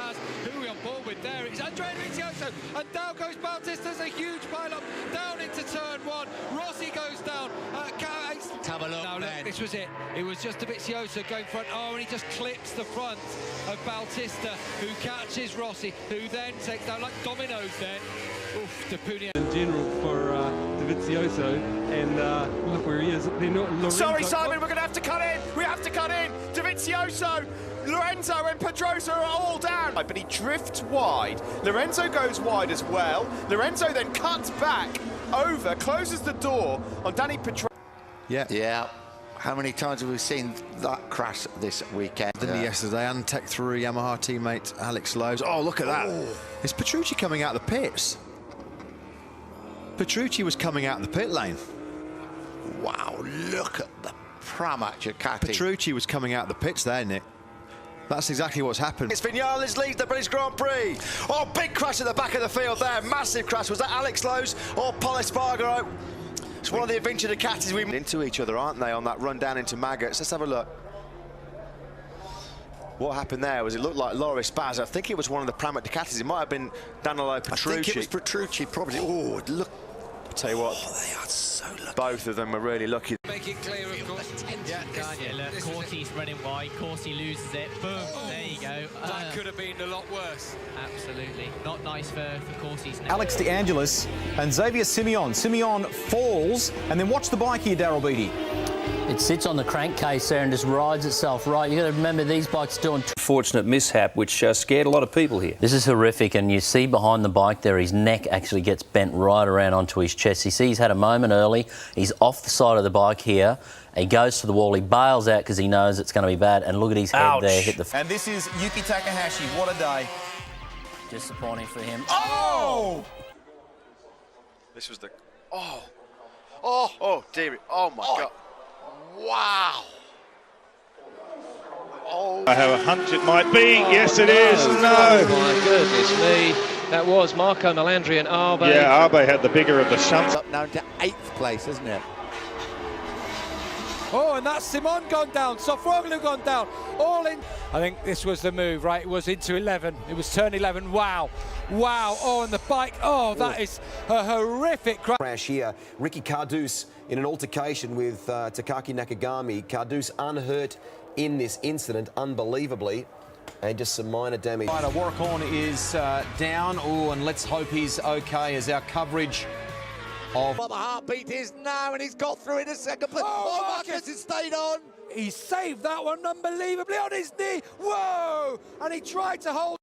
has. Who are we on board with there? It's Andrea Dovizioso, and down goes Bautista's a huge pile-up, down into turn one. Rossi goes down. Have a look, now, look, this was it. It was just Dovizioso going front. Oh, and he just clips the front of Bautista, who catches Rossi, who then takes down like dominoes then. Oof, De Puglia. In general for Dovizioso, and look where he is. Sorry, Simon, we're going to have to cut in. We have to cut in. Dovizioso, Lorenzo and Pedrosa are all down. But he drifts wide. Lorenzo goes wide as well. Lorenzo then cuts back over, closes the door on Danny Pedrosa. Yeah. How many times have we seen that crash this weekend? Didn't he yesterday? And Tech through Yamaha teammate Alex Lowe's. Oh, look at that. It's Petrucci coming out of the pits. Petrucci was coming out of the pit lane. Wow, look at the pram at Ducati. Petrucci was coming out of the pits there, Nick. That's exactly what's happened. It's Vinales leads the British Grand Prix. Oh, big crash at the back of the field there. Massive crash. Was that Alex Lowe's or Paul Espargaro? It's one of the adventure Ducatis we into each other, aren't they, on that run down into Maggots? Let's have a look. What happened there was it looked like Loris Baz. I think it was one of the Pram at Ducatis. It might have been Danilo Petrucci. I think it was Petrucci, probably. Oh, look. I'll tell you what. Oh, they are so lucky. Both of them are really lucky. Make it clear, of course. Yeah, can't you? Look, Corsi's running wide. Corsi loses it. Boom. There you go. That could have been a lot worse. Absolutely. Not nice for Corsi's now. Alex De Angelis and Xavier Simeon. Simeon falls, and then watch the bike here, Daryl Beattie. It sits on the crankcase there and just rides itself right. You've got to remember these bikes doing... Fortunate mishap which scared a lot of people here. This is horrific, and you see behind the bike there his neck actually gets bent right around onto his chest. You see he's had a moment early. He's off the side of the bike here. He goes to the wall. He bails out because he knows it's going to be bad. And look at his head there. Hit the... And this is Yuki Takahashi. What a day. Disappointing for him. Oh! This was the... Oh, dear. Oh, my God. Wow. Oh. I have a hunch it might be. Yes, it is. No. Oh, my goodness me. That was Marco Melandri and Arbe. Yeah, Arbe had the bigger of the shunts. Up now to 8th place, isn't it? Oh, and that's Simon gone down, Sofroglu gone down, all in. I think this was the move, right? It was into 11. It was turn 11. Wow. Oh, and the bike. Oh, that is a horrific crash here. Ricky Carduce in an altercation with Takaki Nakagami. Carduce unhurt in this incident, unbelievably, and just some minor damage. Right, Warwick is down. Oh, and let's hope he's okay as our coverage of... Well, the heartbeat is now, and he's got through in a second. Oh, Marcus has stayed on. He saved that one unbelievably on his knee. Whoa! And he tried to hold.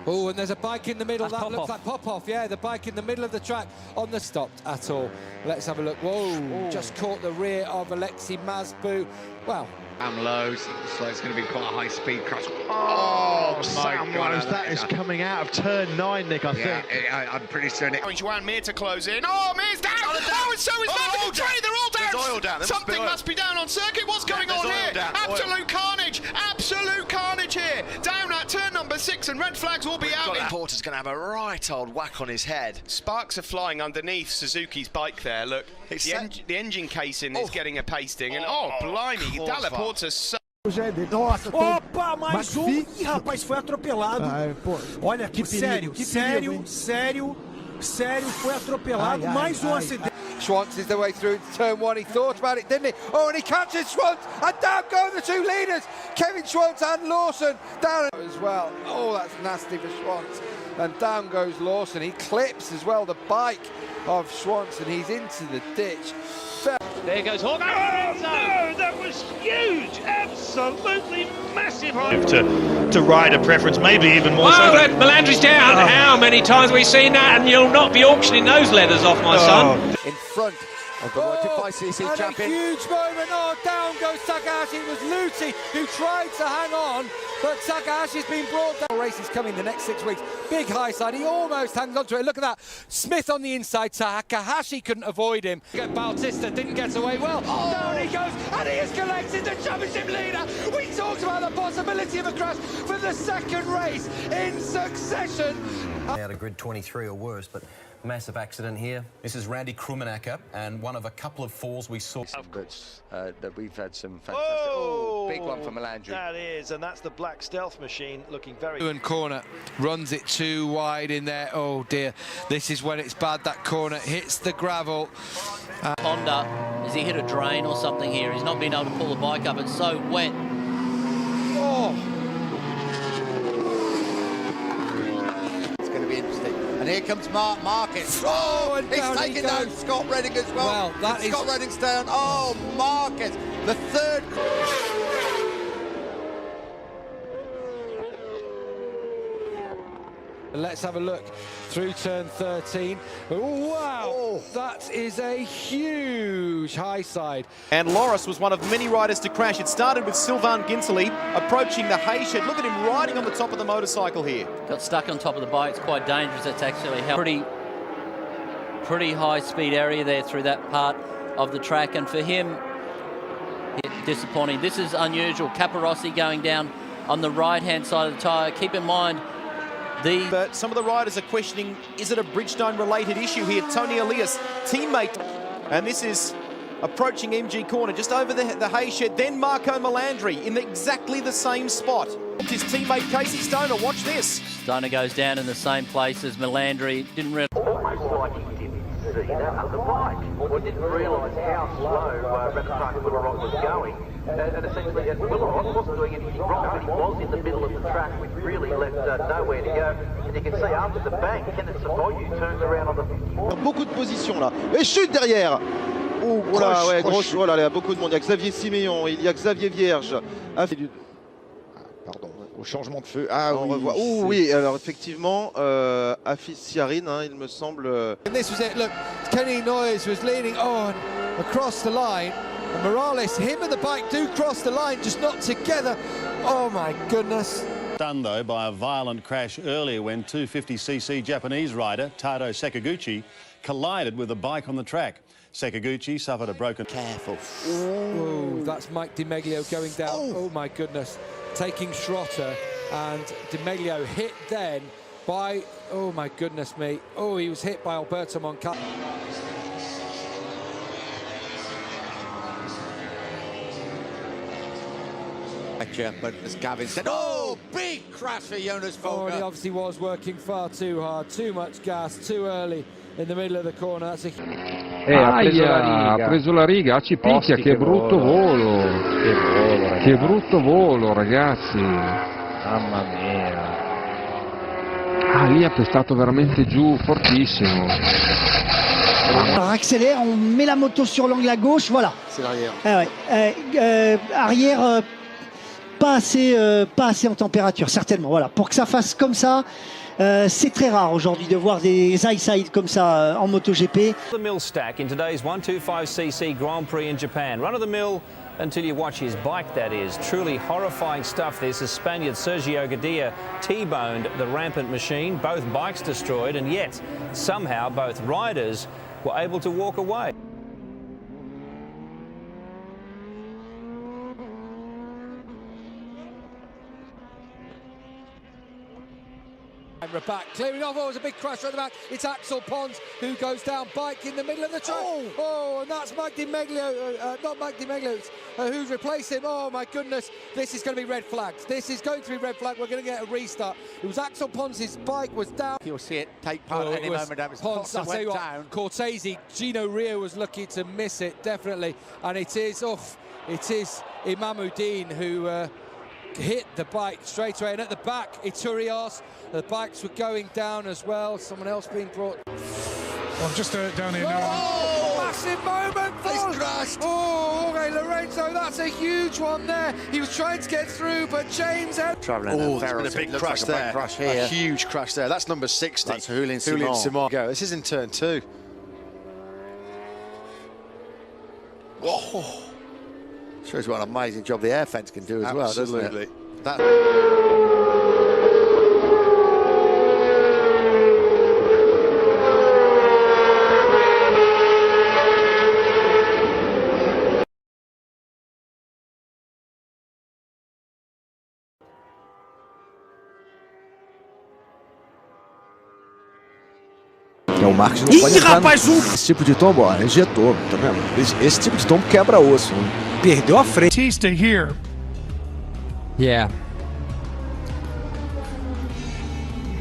Oh, and there's a bike in the middle. That looks like pop-off. Yeah, the bike in the middle of the track on the stopped at all. Let's have a look. Whoa, just caught the rear of Alexei Mazbu. Well, Sam Lowe's, so it's going to be quite a high-speed crash. Oh, Sam Lowe's, that is coming out of turn 9, Nick, I think. I'm pretty certain. Joan Mir to close in. Oh, Mir's down! Oh, and so is Matthew Trey. They're all down. There's oil down. Something must be down on circuit. What's going on here? Absolute carnage. Absolute carnage here. Down at turn number 6, and red flags will be out. Porter's going to have a right old whack on his head. Sparks are flying underneath Suzuki's bike there. Look, the engine casing is getting a pasting. And blimey, Dalla Porta's so... Opa, mais um. Ih, rapaz, foi atropelado. Olha, que sério, foi atropelado. Mais um acidente. Schwantz is the way through to turn 1. He thought about it, didn't he? Oh, and he catches Schwantz, and down go the two leaders. Kevin Schwantz and Lawson down as well. Oh, that's nasty for Schwantz. And down goes Lawson. He clips as well the bike of Schwantz, and he's into the ditch. There goes Hawk. Oh, no, that was huge. Absolutely massive. To rider preference, maybe even more so. Oh, Melandri's down. How many times have we seen that? And you'll not be auctioning those leathers off, my son. In front of the 125cc champion. A huge moment. Oh, down goes Takahashi. It was Luti who tried to hang on, but Takahashi's been brought down. Race is coming the next 6 weeks. Big high side. He almost hangs on to it. Look at that. Smith on the inside. Takahashi couldn't avoid him. Bautista didn't get away well. Down he goes, and he is collected the championship leader. We talked about the possibility of a crash for the second race in succession. Out of grid 23 or worse, but massive accident here. This is Randy Krummenacker, and one of a couple of falls we saw. But that we've had some fantastic... big one for Melandri. That is, and that's the black stealth machine looking very... And corner, runs it too wide in there. Oh dear, this is when it's bad, that corner hits the gravel. Honda, has he hit a drain or something here? He's not been able to pull the bike up, it's so wet. Oh. It's going to be interesting. And here comes Marcus. Oh, and he's down taking he down goes. Scott Redding as well. Well, that is... Scott Redding's down. Oh, Marcus, the third. Let's have a look through turn 13. Oh, wow, that is a huge high side. And Loris was one of many riders to crash. It started with Sylvain Ginsley approaching the hay shed. Look at him riding on the top of the motorcycle here. Got stuck on top of the bike, it's quite dangerous. It's actually pretty high speed area there through that part of the track, and for him, disappointing. This is unusual. Caparossi going down on the right hand side of the tyre. Keep in mind, But some of the riders are questioning, is it a Bridgestone related issue here? Tony Elias, teammate, and this is approaching MG corner, just over the hay shed, then Marco Melandri in exactly the same spot. His teammate Casey Stoner, watch this. Stoner goes down in the same place as Melandri. Didn't really... Almost like he didn't see that other bike, or didn't realise how slow Rapid Willerot was going. And essentially, Willerot wasn't doing anything wrong, but he was in the middle of the track, which really left nowhere to go. And you can see after the bank, Kenneth Savoyu turns around on the 54. Beaucoup de positions là. Et chute derrière. Oh, voilà, ouais, grosse, voilà, il y a beaucoup de monde. Il y a Xavier Siméon, il y a Xavier Vierge. Pardon, au changement de feu. Ah oui, revoit. Oh oui, alors effectivement, Afis Siarine, hein, il me semble. And this was it. Look, Kenny Noyes was leaning on across the line. And Morales, him and the bike do cross the line, just not together. Oh my goodness. Done though by a violent crash earlier when 250cc Japanese rider Tado Sakaguchi collided with a bike on the track. Sakaguchi suffered a broken... Careful. Oh, that's Mike Di Meglio going down. Oh my goodness. Taking Schrotter, and Di Meglio hit then by... Oh my goodness me. Oh, he was hit by Alberto Moncada. But as Gavin said, oh, big crash for Jonas Folger. Oh, and he obviously was working far too hard, too much gas, too early in the middle of the corner. That's a... ha preso la riga, ci picchia, che brutto volo. Che brutto volo, ragazzi. Mamma mia. Ah, lì ha pestato veramente giù, fortissimo. Alors accélère, on met la moto sur l'angle à gauche, voilà. C'est l'arrière. Ah ouais. Arrière, pas assez en température, certainement. Voilà. Pour que ça fasse comme ça, c'est très rare aujourd'hui de voir des high-side comme ça en MotoGP. The mill stack in today's 125cc Grand Prix in Japan. Run of the mill until you watch his bike, that is. Truly horrifying stuff this as Spaniard Sergio Gadia T-boned the rampant machine, both bikes destroyed, and yet somehow both riders were able to walk away. And we're back, clearing off. Oh, it was a big crash right at the back. It's Axel Pons who goes down, bike in the middle of the track. Oh, and that's Mike Di Meglio, not Mike Di Meglio, who's replaced him. Oh my goodness, this is going to be red flags. This is going to be red flag. We're going to get a restart. It was Axel Pons, his bike was down. You'll see it take part at any moment. Pons, I'll tell you what, Cortese, Gino Rio was lucky to miss it, definitely. And it is Imamuddin who hit the bike straight away. And at the back, Iturias, the bikes were going down as well. Someone else being brought. Well, just down here now. Oh, massive moment! He's crashed. Oh, okay, Lorenzo, that's a huge one there. He was trying to get through, but James... Travelling there's been a big crash there. A huge crash there. That's number 60. That's Julian Simon. Go. This is in turn 2. Oh. Shows what an amazing job the air fence can do as well, doesn't it? O Marcos não pode entrar esse tipo de tombo, ó, injetou, tá vendo? Esse tipo de tombo quebra osso. Perdeu a frente. Batista here Yeah.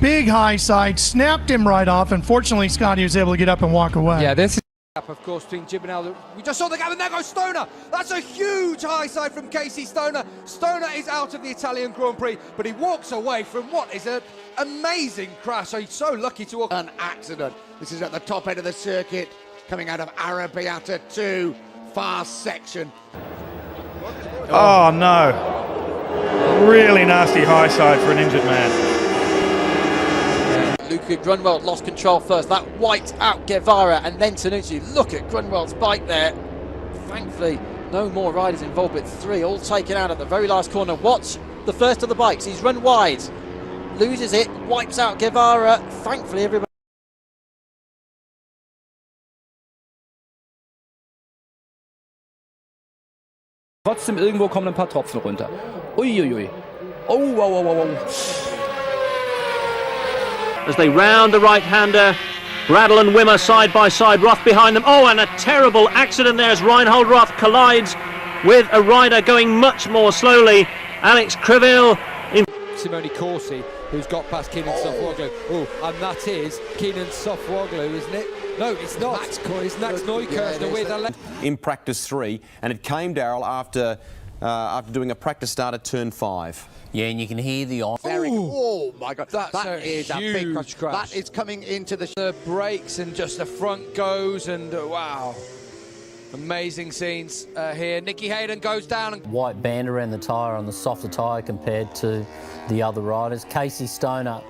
Big high side, snapped him right off. Unfortunately, Scotty was able to get up and walk away. Yeah, this is Of course, between Gibinal, we just saw the gap, and there goes Stoner. That's a huge high side from Casey Stoner. Stoner is out of the Italian Grand Prix, but he walks away from what is an amazing crash. So he's so lucky to walk. An accident. This is at the top end of the circuit, coming out of Arrabbiata 2, fast section. Oh no. Really nasty high side for an injured man. Luca Grunwald lost control first. That wiped out Guevara and then Tanucci. Look at Grunwald's bike there. Thankfully, no more riders involved, but 3 all taken out at the very last corner. Watch the first of the bikes. He's run wide, loses it, wipes out Guevara. Thankfully, everybody. Trotzdem irgendwo kommen ein paar Tropfen runter. Uiuiui. Oh, wow, wow, wow, wow. As they round the right-hander, Bradle and Wimmer side by side, Roth behind them. Oh, and a terrible accident there as Reinhold Roth collides with a rider going much more slowly. Alex Criville in Simone Corsi, who's got past Keenan Sofwoglu. Oh, and that is Keenan Sofwoglu, isn't it? No, it's not. It's Max Neukirchner with a in practice 3, and it came, Daryl, after doing a practice start at turn 5. Yeah, and you can hear the Oh my God, that is a big huge crash. That is coming into the brakes, and just the front goes, and wow. Amazing scenes here. Nicky Hayden goes down. White band around the tyre on the softer tyre compared to the other riders. Casey Stoner,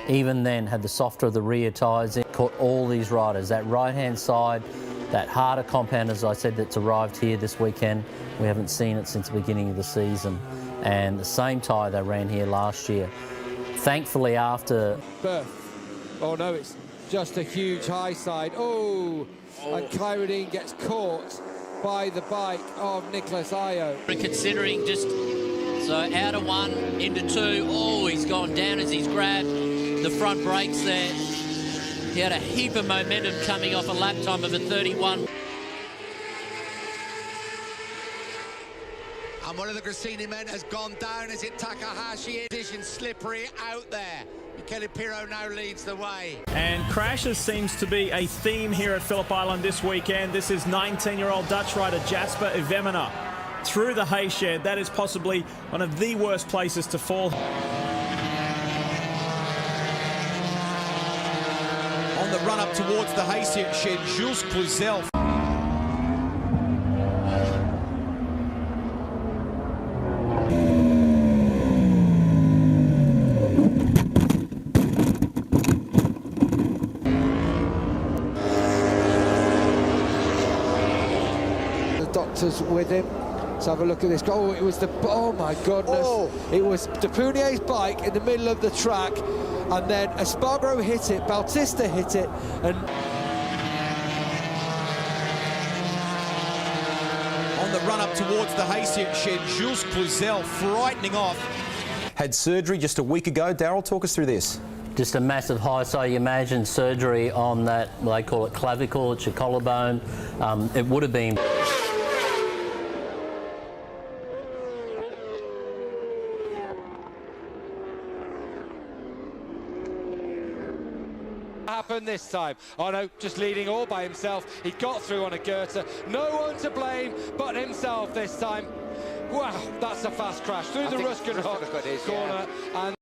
even then, had the softer of the rear tyres in. Caught all these riders. That right-hand side, that harder compound, as I said, that's arrived here this weekend. We haven't seen it since the beginning of the season. And the same tyre they ran here last year. Thankfully, after... Oh no, it's just a huge high side. Oh. And Kyrodine gets caught by the bike of Nicholas Ayo. Considering just, so out of 1 into 2. Oh, he's gone down as he's grabbed the front brakes there. He had a heap of momentum coming off a lap time of a 31. And one of the Grassini men has gone down. Is it Takahashi? Edition slippery out there. Michele Pirro now leads the way. And crashes seems to be a theme here at Phillip Island this weekend. This is 19-year-old Dutch rider Jasper Ivemina through the hay shed. That is possibly one of the worst places to fall. On the run up towards the hay shed, Jules Cluzel. Doctors with him. Let's have a look at this. Oh, it was oh my goodness. Oh. It was De Purnier's bike in the middle of the track, and then Espargaro hit it, Bautista hit it, and on the run up towards the hay shed, Jules Cluzel frightening off. Had surgery just a week ago. Daryl, talk us through this. Just a massive high, so you imagine surgery on that, they call it clavicle, it's your collarbone. It would have been. Happened this time. Oh no, just leading all by himself. He got through on a girter. No one to blame but himself this time. Wow, that's a fast crash through the Ruskin Rock corner. And